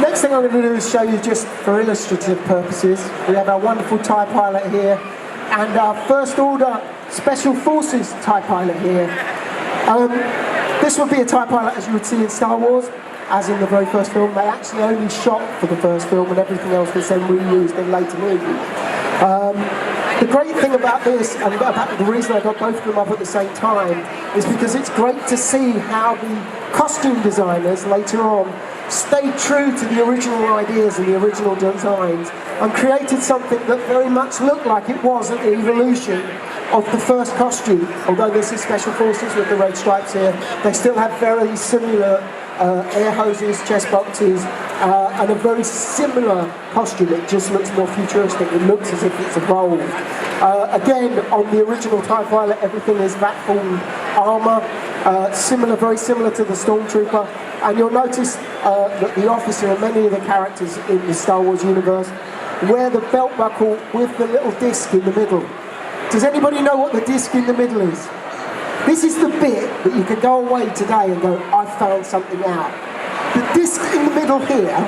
next thing I'm going to do is show you, just for illustrative purposes, we have our wonderful TIE pilot here and our First Order Special Forces TIE pilot here. This would be a TIE pilot as you would see in Star Wars, as in the very first film. They actually only shot for the first film and everything else was then reused in later movies. The great thing about this, and about the reason I got both of them up at the same time, is because it's great to see how the costume designers later on stayed true to the original ideas and the original designs and created something that very much looked like it was at the evolution of the first costume. Although this is Special Forces with the red stripes here, they still have very similar air hoses, chest boxes, and a very similar costume. It just looks more futuristic. It looks as if it's evolved. Again, on the original TIE pilot, everything is vac-formed armour, very similar to the Stormtrooper. And you'll notice that the officer and many of the characters in the Star Wars universe wear the belt buckle with the little disc in the middle. Does anybody know what the disc in the middle is? This is the bit that you can go away today and go, I found something out. The disc in the middle here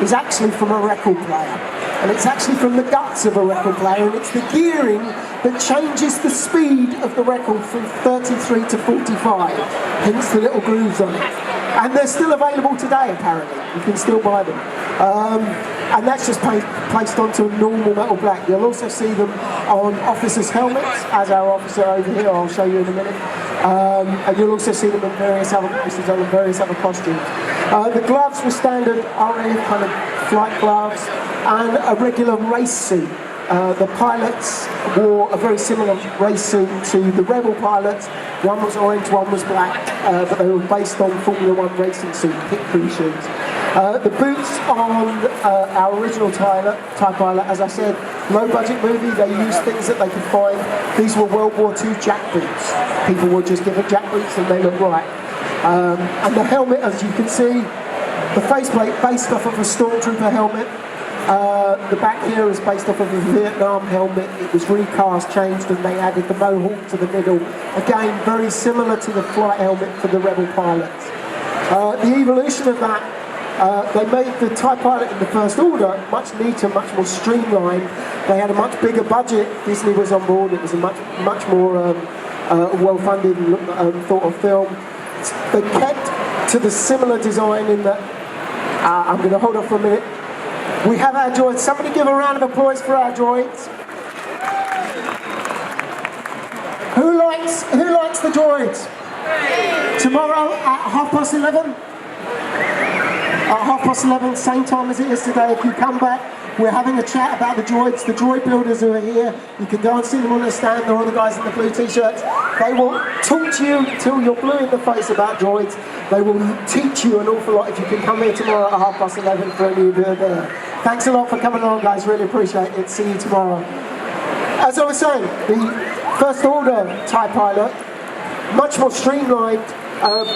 is actually from a record player. And it's actually from the guts of a record player, and it's the gearing that changes the speed of the record from 33 to 45, hence the little grooves on it. And they're still available today, apparently. You can still buy them. And that's just placed onto normal metal black. You'll also see them on officers' helmets, as our officer over here, I'll show you in a minute. And you'll also see them in various other places on various other costumes. The gloves were standard RAF kind of flight gloves and a regular race suit. The pilots wore a very similar race suit to the Rebel pilots. One was orange, one was black, but they were based on Formula 1 racing suit, pit crew shoes. The boots on our original TIE pilot, as I said, low budget movie, they used things that they could find. These were World War II jack boots. People were just given jack boots and they looked right. And the helmet, as you can see, the faceplate based off of a Stormtrooper helmet. The back here is based off of a Vietnam helmet. It was recast, changed, and they added the mohawk to the middle. Again, very similar to the flight helmet for the Rebel pilots. The evolution of that, they made the TIE pilot in the First Order much neater, much more streamlined. They had a much bigger budget. Disney was on board. It was a much more well-funded and thought-of film. They kept to the similar design in that. I'm going to hold off for a minute. We have our droids. Somebody give a round of applause for our droids. Who likes the droids? Tomorrow at 11:30? At 11:30, same time as it is today. If you come back, we're having a chat about the droids. The droid builders who are here, you can go and see them on the stand. They're all the guys in the blue t-shirts. They will talk to you till you're blue in the face about droids. They will teach you an awful lot if you can come here tomorrow at 11:30 for any of you there. Thanks a lot for coming along, guys. Really appreciate it. See you tomorrow. As I was saying, the First Order TIE pilot, much more streamlined,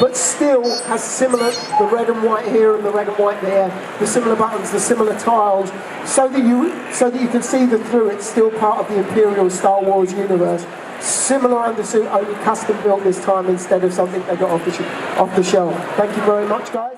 but still has similar, the red and white here and the red and white there, the similar buttons, the similar tiles, so that you can see that through it's still part of the Imperial Star Wars universe. Similar undersuit, only custom built this time instead of something they got off the shelf. Thank you very much, guys.